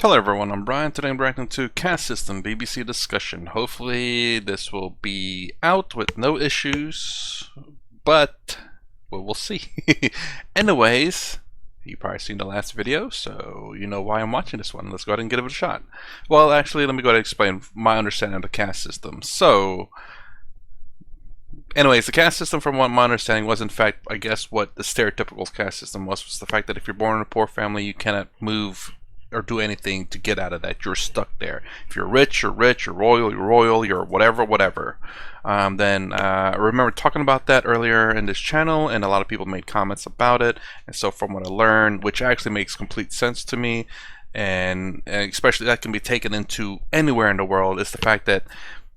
Hello everyone, I'm Brian. Today I'm reacting to Caste System BBC discussion. Hopefully this will be out with no issues, but well, we'll see. Anyways, you probably seen the last video, so you know why I'm watching this one. Let's go ahead and give it a shot. Well, actually, let me go ahead and explain my understanding of the caste system. So, anyways, the caste system, from what my understanding, was in fact, I guess, what the stereotypical caste system was the fact that if you're born in a poor family, you cannot move or do anything to get out of that. You're stuck there. If you're rich, you're rich. You're royal. You're whatever. Then I remember talking about that earlier in this channel, and a lot of people made comments about it. And so, from what I learned, which actually makes complete sense to me, and especially that can be taken into anywhere in the world, is the fact that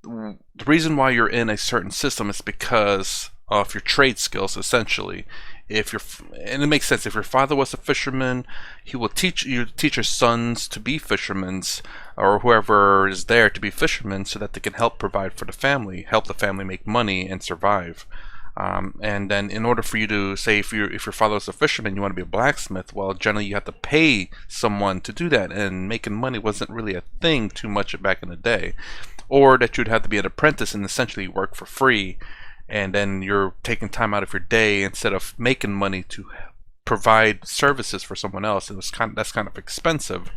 the reason why you're in a certain system is because of your trade skills, essentially. And it makes sense. If your father was a fisherman, he will teach your sons to be fishermen, or whoever is there to be fishermen, so that they can help provide for the family, help the family make money and survive. And then, in order for you to say, if your father was a fisherman, you want to be a blacksmith, well, generally you have to pay someone to do that, and making money wasn't really a thing too much back in the day. Or that you'd have to be an apprentice and essentially work for free, and then you're taking time out of your day instead of making money to provide services for someone else. That's kind of expensive.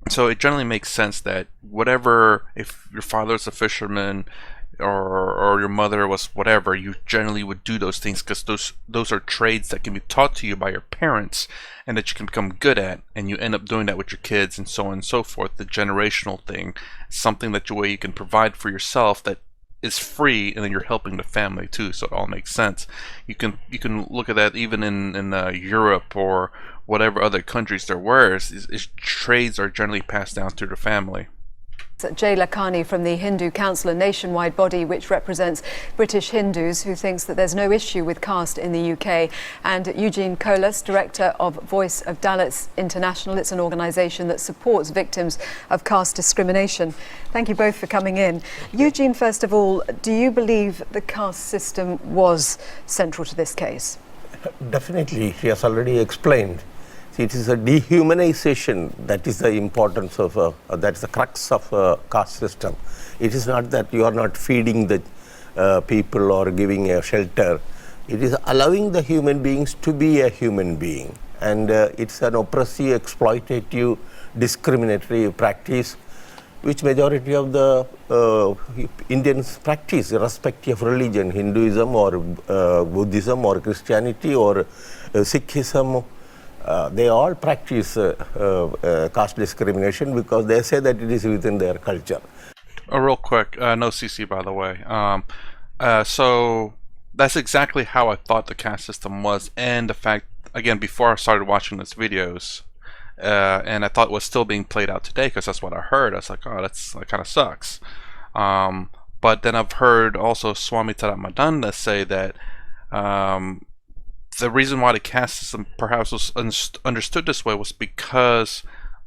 So it generally makes sense that if your father's a fisherman, or your mother was whatever, you generally would do those things because those are trades that can be taught to you by your parents and that you can become good at, and you end up doing that with your kids and so on and so forth. The generational thing, something that you can provide for yourself that is free, and then you're helping the family too, so it all makes sense. You can look at that even in Europe or whatever other countries there were. Is trades are generally passed down through the family. Lakhani from the Hindu Council, a nationwide body which represents British Hindus, who thinks that there's no issue with caste in the UK, and Eugene Kolas, director of Voice of Dalits International. It's an organisation that supports victims of caste discrimination. Thank you both for coming in. Eugene, first of all, do you believe the caste system was central to this case? Definitely, she has already explained. It is a dehumanization that is the importance of, that's the crux of a caste system. It is not that you are not feeding the people or giving a shelter. It is allowing the human beings to be a human being. And it's an oppressive, exploitative, discriminatory practice which majority of the Indians practice, irrespective of religion, Hinduism or Buddhism or Christianity or Sikhism. They all practice caste discrimination because they say that it is within their culture. Real quick, no CC by the way. So that's exactly how I thought the caste system was, and the fact, again, before I started watching these videos, and I thought it was still being played out today because that's what I heard. I was like, oh, that kind of sucks. But then I've heard also Swami Madanda say that the reason why the caste system perhaps was understood this way was because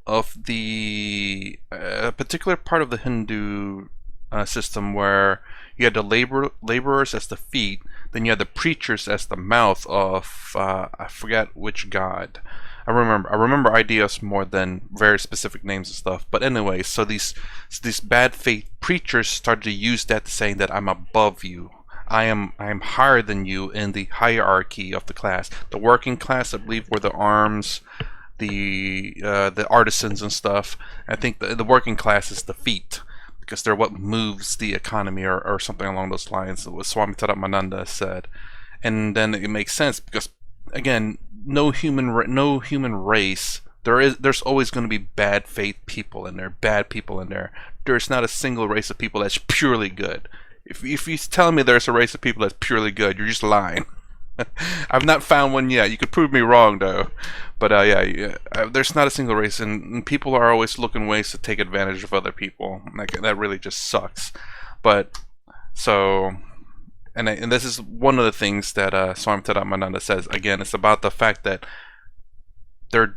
of the particular part of the Hindu system where you had the laborers as the feet, then you had the preachers as the mouth of I forget which god. I remember ideas more than very specific names and stuff. But anyway, so these bad faith preachers started to use that to saying that I'm above you. I am higher than you in the hierarchy of the class. The working class, I believe, were the arms, the artisans and stuff. I think the working class is the feet, because they're what moves the economy, or something along those lines. What Swami Taramananda said, and then it makes sense because, again, no human race. There's always going to be bad faith people in there, bad people in there. There's not a single race of people that's purely good. If you tell me there's a race of people that's purely good, you're just lying. I've not found one yet. You could prove me wrong though. But yeah, there's not a single race, and people are always looking ways to take advantage of other people. Like, that really just sucks. But so, and this is one of the things that Swami Taramananda says. Again, it's about the fact that I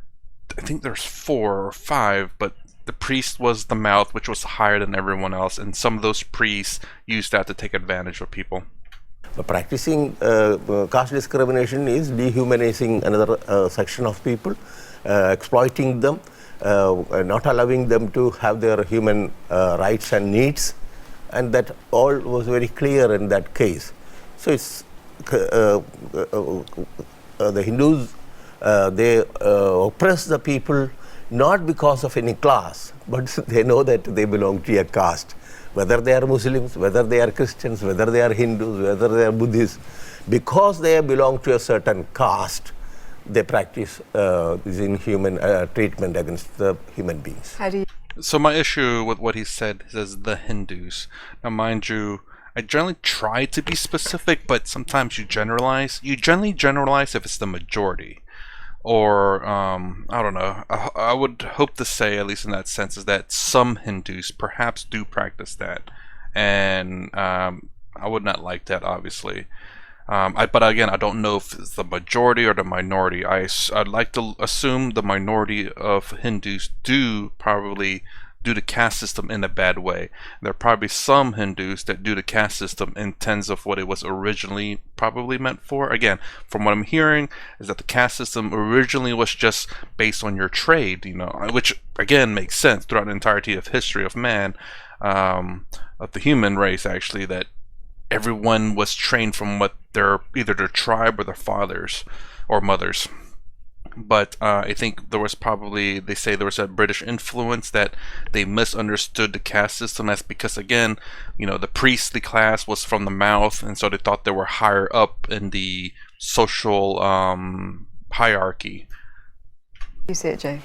think there's 4 or 5, but the priest was the mouth, which was higher than everyone else, and some of those priests used that to take advantage of people. Practicing caste discrimination is dehumanizing another section of people, exploiting them, not allowing them to have their human rights and needs, and that all was very clear in that case. So it's the Hindus, they oppress the people not because of any class, but they know that they belong to a caste. Whether they are Muslims, whether they are Christians, whether they are Hindus, whether they are Buddhists, because they belong to a certain caste, they practice this inhuman treatment against the human beings. How do you So my issue with what he said is the Hindus. Now, mind you, I generally try to be specific, but sometimes you generalize. You generally generalize if it's the majority. Or, I don't know, I would hope to say, at least in that sense, is that some Hindus perhaps do practice that. And I would not like that, obviously. But again, I don't know if it's the majority or the minority. I'd like to assume the minority of Hindus do probably do the caste system in a bad way. There are probably some Hindus that do the caste system in terms of what it was originally probably meant for. Again, from what I'm hearing, is that the caste system originally was just based on your trade, you know, which again makes sense throughout the entirety of history of man, of the human race actually, that everyone was trained from what either their tribe or their fathers or mothers. But I think there was probably, they say there was a British influence that they misunderstood the caste system as, because again, you know, the priestly class was from the mouth, and so they thought they were higher up in the social hierarchy. you see it, Jay?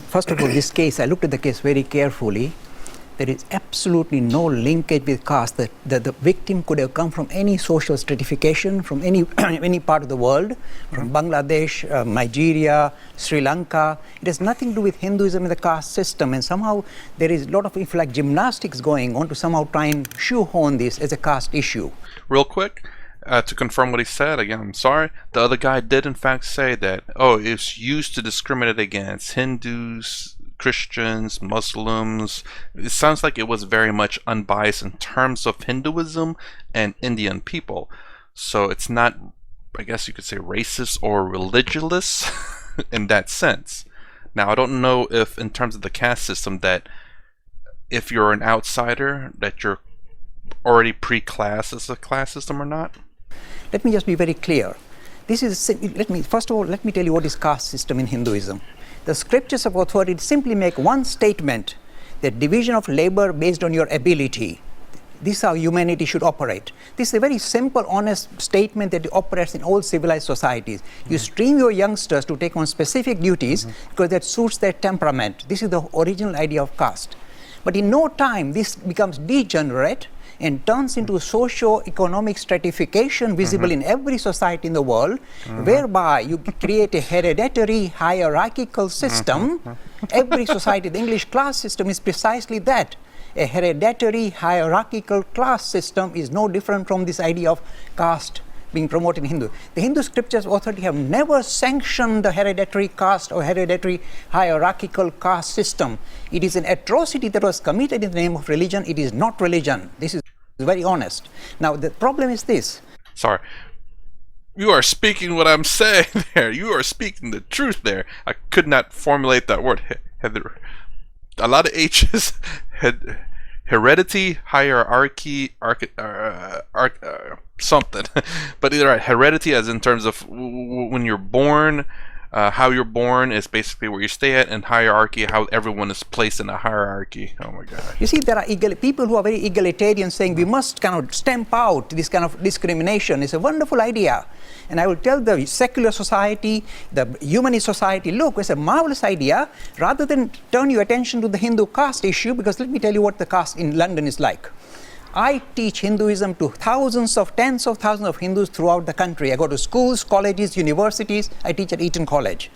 First of all, this case, I looked at the case very carefully. There is absolutely no linkage with caste. The victim could have come from any social stratification, from any any part of the world, from Bangladesh, Nigeria, Sri Lanka. It has nothing to do with Hinduism and the caste system. And somehow there is a lot of, if you like, gymnastics going on to somehow try and shoehorn this as a caste issue. Real quick, to confirm what he said, again, I'm sorry, the other guy did in fact say that, oh, it's used to discriminate against Hindus, Christians, Muslims. It sounds like it was very much unbiased in terms of Hinduism and Indian people. So it's not, I guess you could say, racist or religious in that sense. Now, I don't know if in terms of the caste system that if you're an outsider that you're already pre-classed as a class system or not. Let me just be very clear. This is, first of all, let me tell you what is caste system in Hinduism. The scriptures of authority simply make one statement, that division of labor based on your ability. This is how humanity should operate. This is a very simple, honest statement that operates in all civilized societies. You stream your youngsters to take on specific duties because that suits their temperament. This is the original idea of caste. But in no time, this becomes degenerate and turns into socio-economic stratification visible in every society in the world, whereby you create a hereditary hierarchical system. Every society, the English class system is precisely that. A hereditary hierarchical class system is no different from this idea of caste being promoted in Hindu. The Hindu scriptures authority have never sanctioned the hereditary caste or hereditary hierarchical caste system. It is an atrocity that was committed in the name of religion. It is not religion. This is very honest. Now, the problem is this. Sorry. You are speaking what I'm saying there. You are speaking the truth there. I could not formulate that word. A lot of H's. Heredity, hierarchy, something. But either heredity as in terms of when you're born, how you're born is basically where you stay at, and hierarchy, how everyone is placed in a hierarchy. Oh my God. You see, there are people who are very egalitarian saying we must kind of stamp out this kind of discrimination. It's a wonderful idea. And I will tell the secular society, the humanist society, look, it's a marvelous idea, rather than turn your attention to the Hindu caste issue, because let me tell you what the caste in London is like. I teach Hinduism to tens of thousands of Hindus throughout the country. I go to schools, colleges, universities. I teach at Eton College.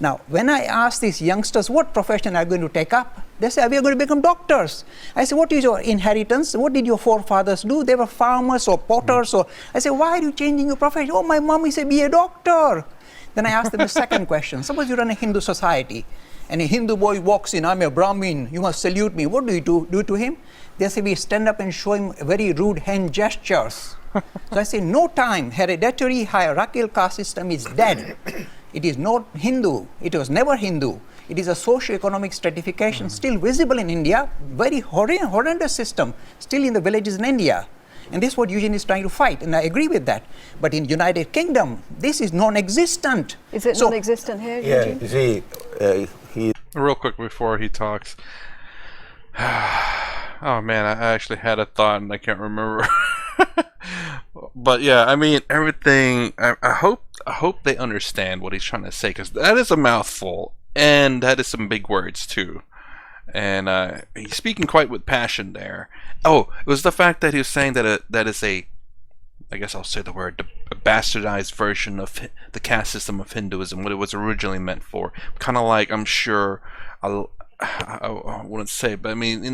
Now, when I ask these youngsters what profession are you going to take up, they say, we are going to become doctors. I say, what is your inheritance? What did your forefathers do? They were farmers or potters. Or I say, why are you changing your profession? Oh, my mommy said, be a doctor. Then I ask them the second question. Suppose you run a Hindu society, and a Hindu boy walks in, I'm a Brahmin, you must salute me. What do you do to him? They say, we stand up and show him very rude hand gestures. So I say, no time, hereditary hierarchical caste system is dead. It is not Hindu. It was never Hindu. It is a socio-economic stratification still visible in India, very horrendous system still in the villages in India. And this is what Eugene is trying to fight, and I agree with that. But in United Kingdom, this is non-existent. Is it non-existent here, Eugene? Yeah, you see, he Real quick before he talks. Oh man, I actually had a thought and I can't remember. But yeah, I mean everything. I hope they understand what he's trying to say, because that is a mouthful and that is some big words too. And he's speaking quite with passion there. Oh, it was the fact that he was saying that that is a, I guess I'll say the word, a bastardized version of the caste system of Hinduism, what it was originally meant for. Kind of like, I'm sure, I wouldn't say, but I mean,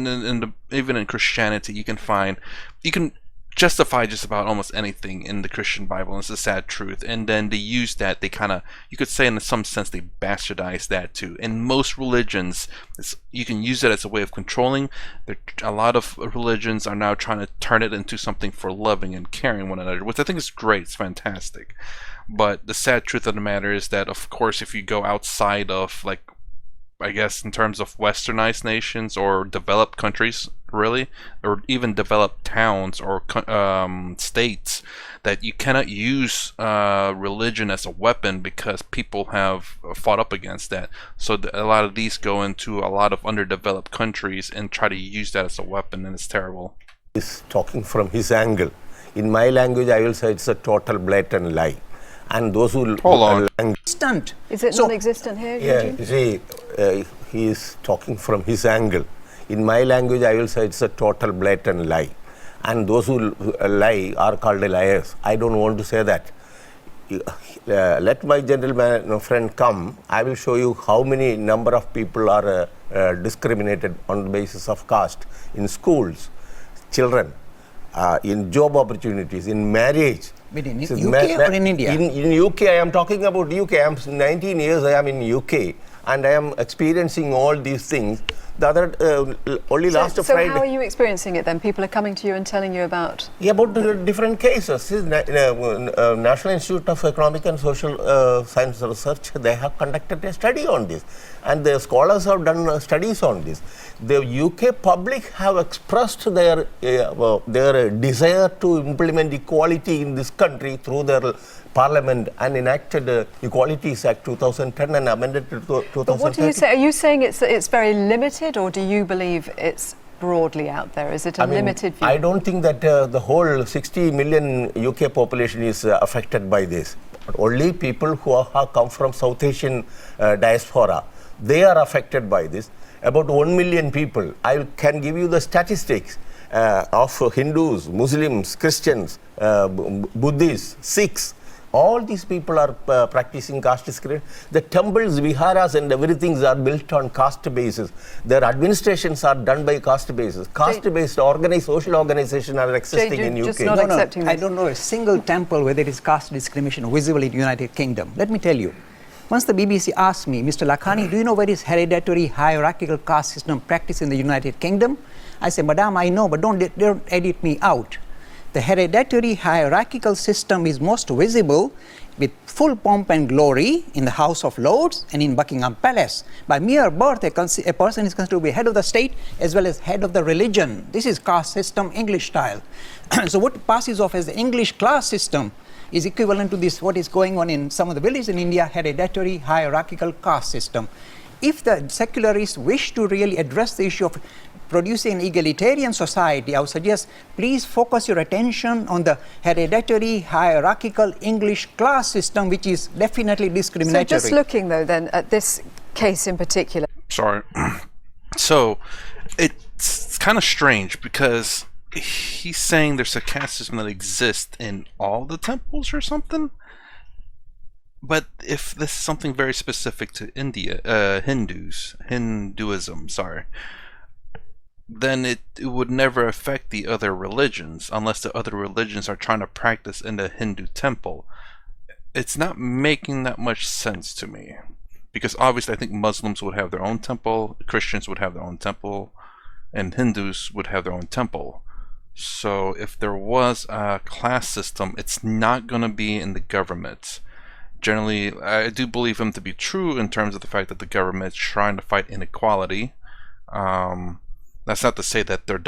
even in Christianity, you can justify just about almost anything in the Christian Bible, and it's a sad truth. And then they use that, they kind of, you could say in some sense, they bastardize that too. In most religions, you can use it as a way of controlling. A lot of religions are now trying to turn it into something for loving and caring one another, which I think is great, it's fantastic. But the sad truth of the matter is that, of course, if you go outside of, like, I guess in terms of westernized nations or developed countries, really, or even developed towns or states, that you cannot use religion as a weapon because people have fought up against that. So a lot of these go into a lot of underdeveloped countries and try to use that as a weapon, and it's terrible. is talking from his angle. In my language, I will say it's a total blatant lie. And those who Hold on. Stunt. Is it non-existent here, yeah, Eugene? you see, he is talking from his angle. In my language, I will say it's a total blatant lie. And those who lie are called liars. I don't want to say that. Let my gentleman friend come. I will show you how many number of people are discriminated on the basis of caste in schools, children, in job opportunities, in marriage. But in UK or in India? In UK, I am talking about UK. I am 19 years, I am in UK, and I am experiencing all these things. The other, only last Friday. So how are you experiencing it then? People are coming to you and telling you about... Yeah, about the different cases. National Institute of Economic and Social Science Research, they have conducted a study on this. And the scholars have done studies on this. The UK public have expressed their desire to implement equality in this country through their Parliament and enacted Equalities Act 2010 and amended to 2013. But what do you say? Are you saying it's very limited, or do you believe it's broadly out there? Is it a limited view? I don't think that the whole 60 million UK population is affected by this. But only people who have come from South Asian diaspora, they are affected by this. About 1 million people. I can give you the statistics of Hindus, Muslims, Christians, Buddhists, Sikhs. All these people are practicing caste discrimination. The temples, viharas and everything are built on caste basis. Their administrations are done by caste basis. Caste-based social organizations are existing in UK. Just not accepting this. I don't know a single temple where there is caste discrimination visible in the United Kingdom. Let me tell you. Once the BBC asked me, Mr. Lakhani, do you know where is hereditary hierarchical caste system practiced in the United Kingdom? I said, Madam, I know, but don't edit me out. The hereditary hierarchical system is most visible with full pomp and glory in the House of Lords and in Buckingham Palace. By mere birth, a person is considered to be head of the state as well as head of the religion. This is caste system, English style. So what passes off as the English class system is equivalent to this, what is going on in some of the villages in India, hereditary hierarchical caste system. If the secularists wish to really address the issue of producing an egalitarian society, I would suggest please focus your attention on the hereditary hierarchical English class system, which is definitely discriminatory. So just looking though then at this case in particular. Sorry. So it's kind of strange because he's saying there's a caste system that exists in all the temples or something. But if this is something very specific to Hinduism, sorry, then it would never affect the other religions unless the other religions are trying to practice in the Hindu temple. It's not making that much sense to me, because obviously I think Muslims would have their own temple, Christians would have their own temple, and Hindus would have their own temple. So if there was a class system, it's not going to be in the government. generally, I do believe him to be true in terms of the fact that the government is trying to fight inequality. That's not to say that there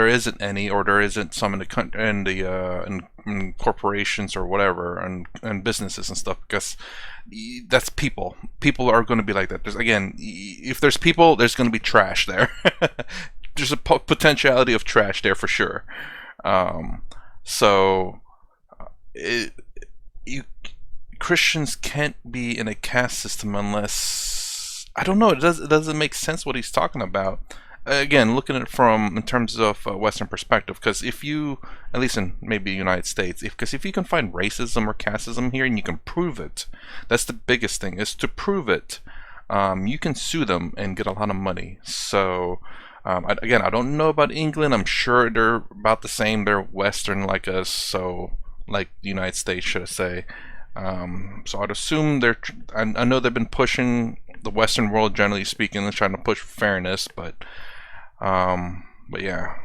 isn't any, or there isn't some in the country, in corporations or whatever, and businesses and stuff, because that's people. People are going to be like that. If there's people, there's going to be trash there. There's a potentiality of trash there for sure. Christians can't be in a caste system unless, I don't know. It doesn't make sense what he's talking about. Again, looking at it in terms of a Western perspective, because if you, at least in maybe the United States, if you can find racism or casteism here and you can prove it, that's the biggest thing, is to prove it. You can sue them and get a lot of money. So, I don't know about England. I'm sure they're about the same. They're Western like us, so like the United States, should I say. So I'd assume I know they've been pushing the Western world, generally speaking, and trying to push fairness, but yeah,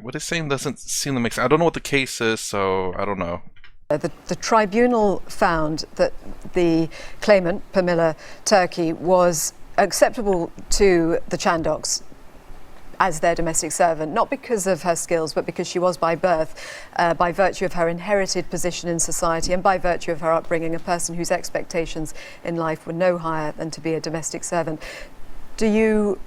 what it's saying doesn't seem to make sense. I don't know what the case is, so I don't know. The tribunal found that the claimant, Pamela Turkey, was acceptable to the Chandoks as their domestic servant, not because of her skills, but because she was by birth, by virtue of her inherited position in society and by virtue of her upbringing, a person whose expectations in life were no higher than to be a domestic servant. Do you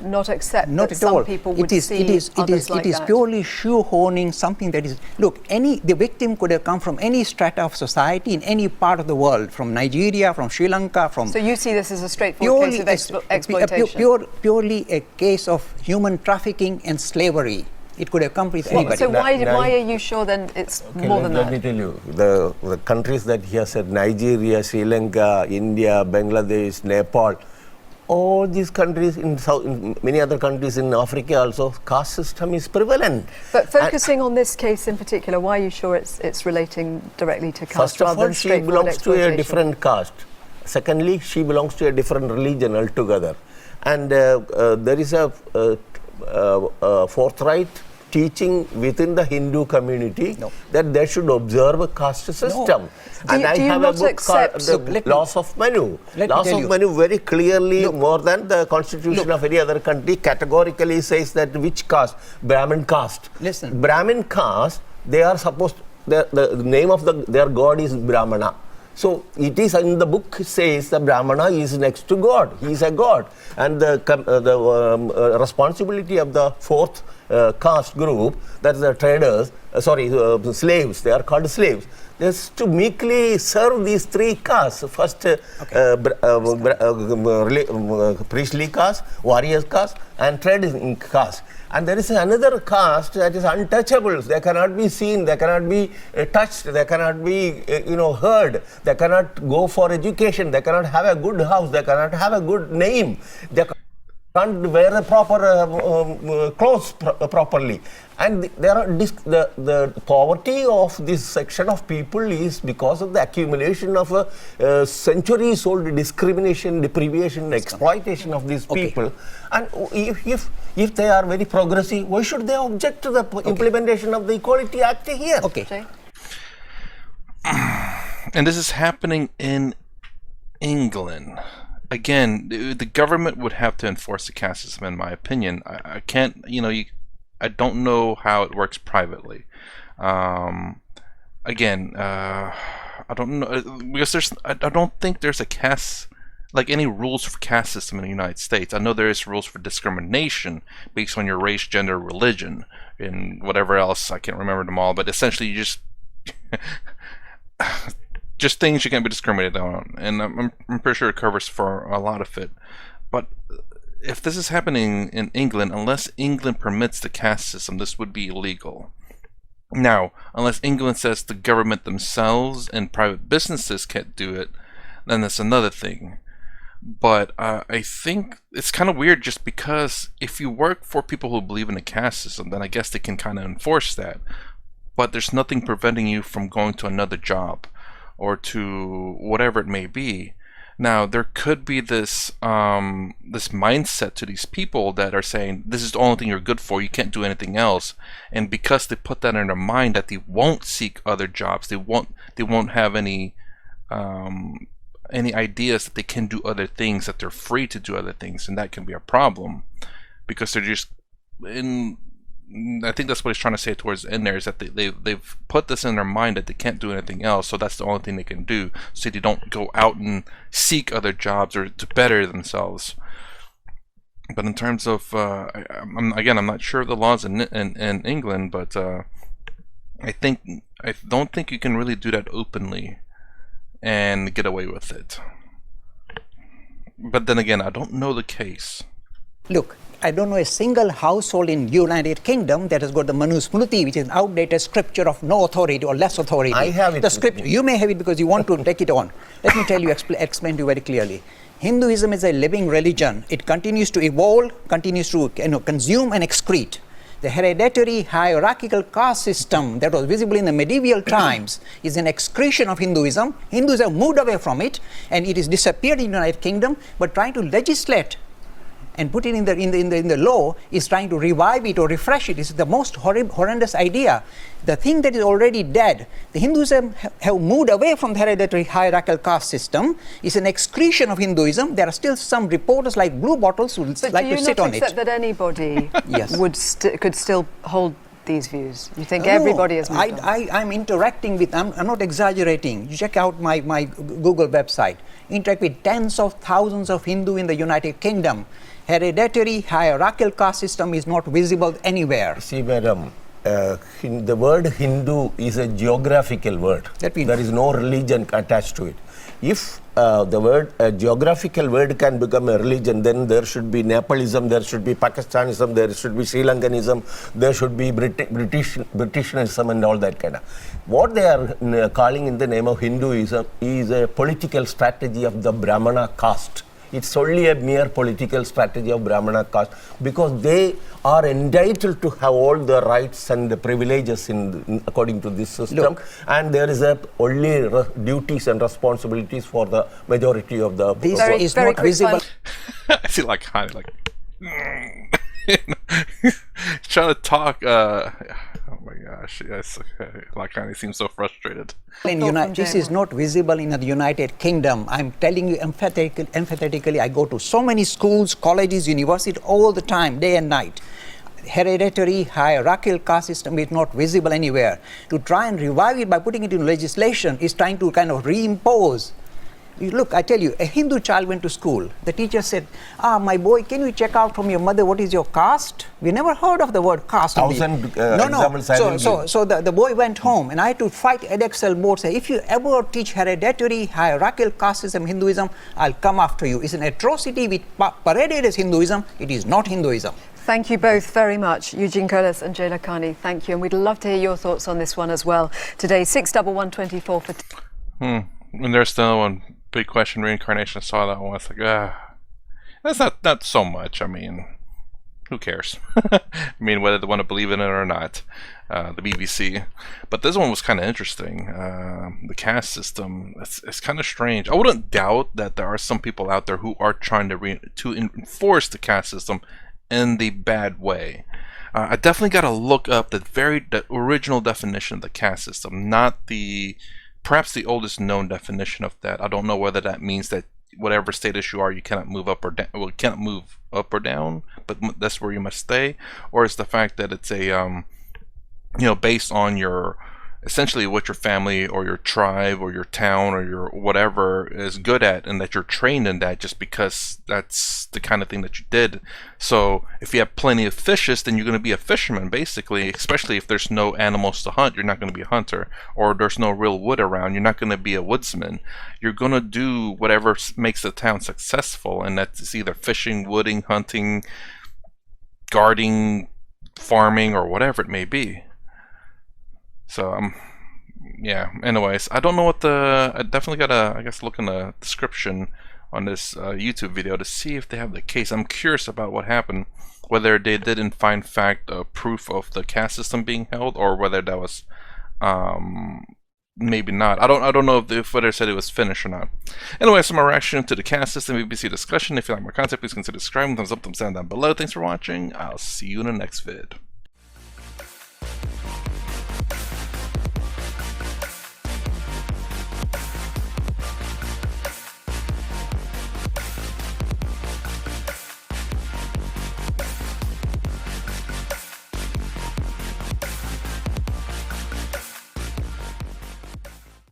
not accept not that at some all. people would It is that? purely shoehorning something that is, look, the victim could have come from any strata of society in any part of the world, from Nigeria, from Sri Lanka, from... So you see this as a straightforward case of exploitation? Purely a case of human trafficking and slavery. It could have come with anybody. So why are you sure then it's more than that? Let me tell you, the countries that he has said, Nigeria, Sri Lanka, India, Bangladesh, Nepal, all these countries in many other countries in Africa also, caste system is prevalent. But focusing on this case in particular, why are you sure it's relating directly to caste? First of all, she belongs to a different caste. Secondly, she belongs to a different religion altogether. And there is a forthright teaching within the Hindu community that they should observe a caste system. And I have a book called The Laws of Manu. Laws of Manu very clearly, more than the constitution of any other country, categorically says that which caste? Brahmin caste. Listen. Brahmin caste, they are supposed, the name of their god is Brahmana. So it is in the book says the Brahmana is next to God. He is a god. And the responsibility of the fourth caste group, that's the traders, slaves, they are called slaves. Is to meekly serve these three castes. First, priestly caste, warriors caste, and trading caste. And there is another caste that is untouchable. They cannot be seen, they cannot be touched, they cannot be heard, they cannot go for education, they cannot have a good house, they cannot have a good name, they can't wear the proper clothes properly. And there are the poverty of this section of people is because of the accumulation of centuries-old discrimination, deprivation, exploitation of these people. And if they are very progressive, why should they object to the implementation of the Equality Act here? And this is happening in England. Again, the government would have to enforce the caste system, in my opinion. I can't, I don't know how it works privately. Again, I don't know, because I don't think there's a caste, like any rules for caste system in the United States. I know there is rules for discrimination based on your race, gender, religion, and whatever else. I can't remember them all, but essentially you just things you can't be discriminated on, and I'm pretty sure it covers for a lot of it. But if this is happening in England, unless England permits the caste system, this would be illegal. Now, unless England says the government themselves and private businesses can't do it, then that's another thing. But I think it's kind of weird, just because if you work for people who believe in the caste system, then I guess they can kind of enforce that. But there's nothing preventing you from going to another job or to whatever it may be. Now, there could be this this mindset to these people that are saying this is the only thing you're good for, you can't do anything else, and because they put that in their mind that they won't seek other jobs, they won't have any any ideas that they can do other things, that they're free to do other things, and that can be a problem because they're just in. I think that's what he's trying to say towards the end there, is that they've put this in their mind that they can't do anything else, so that's the only thing they can do, so they don't go out and seek other jobs or to better themselves. But in terms of, I'm not sure of the laws in England, but I don't think you can really do that openly and get away with it. But then again, I don't know the case. Look, I don't know a single household in United Kingdom that has got the Manusmriti, which is an outdated scripture of no authority or less authority. I have it. The scripture, you may have it because you want to take it on. Let me tell you, explain to you very clearly. Hinduism is a living religion. It continues to evolve, continues to consume and excrete. The hereditary hierarchical caste system that was visible in the medieval times is an excretion of Hinduism. Hindus have moved away from it, and it is disappeared in the United Kingdom, but trying to legislate and put it in the law is trying to revive it or refresh it. It's the most horrendous idea. The thing that is already dead, the Hindus have moved away from the hereditary hierarchical caste system. It's an excretion of Hinduism. There are still some reporters like Blue Bottles who like to sit on it. But do you not accept that anybody Yes. could still hold these views? You think everybody has moved on? I'm interacting with, I'm not exaggerating. You check out my Google website. Interact with tens of thousands of Hindu in the United Kingdom. Hereditary hierarchical caste system is not visible anywhere. See, madam, the word Hindu is a geographical word. There is no religion attached to it. If the word, a geographical word can become a religion, then there should be Nepalism, there should be Pakistanism, there should be Sri Lankanism, there should be Britishism and all that kind of. What they are calling in the name of Hinduism is a political strategy of the Brahmana caste. It's only a mere political strategy of Brahmana caste because they are entitled to have all the rights and the privileges according to this system. Look, and there is only duties and responsibilities for the majority of the this people. is not visible. I see Lakhani like he's trying to talk. Oh my gosh, yes, Lakhani seems so frustrated. This is not visible in the United Kingdom. I'm telling you emphatically, I go to so many schools, colleges, universities all the time, day and night. Hereditary hierarchical caste system is not visible anywhere. To try and revive it by putting it in legislation is trying to kind of reimpose. Look, I tell you, a Hindu child went to school. The teacher said, my boy, can you check out from your mother what is your caste? We never heard of the word caste. Examples. So the boy went home, and I had to fight Edexcel board, say, if you ever teach hereditary hierarchical caste system Hinduism, I'll come after you. It's an atrocity which paraded as Hinduism. It is not Hinduism. Thank you both very much, Eugene Kolas and Jay Lakhani. Thank you, and we'd love to hear your thoughts on this one as well. Today, 61124 for... And there's the other one. Big question, reincarnation. I saw that one. I was like, that's not so much. I mean, who cares? I mean, whether they want to believe in it or not. The BBC. But this one was kind of interesting. The caste system. It's kind of strange. I wouldn't doubt that there are some people out there who are trying to enforce the caste system in the bad way. I definitely got to look up the original definition of the caste system, not perhaps the oldest known definition of that. I don't know whether that means that whatever status you are, you cannot move up or down. Well, you cannot move up or down, but that's where you must stay. Or it's the fact that it's a, based on essentially what your family or your tribe or your town or your whatever is good at, and that you're trained in that just because that's the kind of thing that you did. So if you have plenty of fishes, then you're going to be a fisherman, basically, especially if there's no animals to hunt. You're not going to be a hunter, or there's no real wood around. You're not going to be a woodsman. You're going to do whatever makes the town successful, and that's either fishing, wooding, hunting, guarding, farming, or whatever it may be. So yeah, anyways, I don't know I definitely gotta, I guess, look in the description on this YouTube video to see if they have the case. I'm curious about what happened, whether they did in fact proof of the caste system being held, or whether that was maybe not. I don't know if whether said it was finished or not. Anyways, my reaction to the caste system BBC discussion. If you like my content, please consider subscribing, thumbs up, thumbs down below. Thanks for watching. I'll see you in the next vid.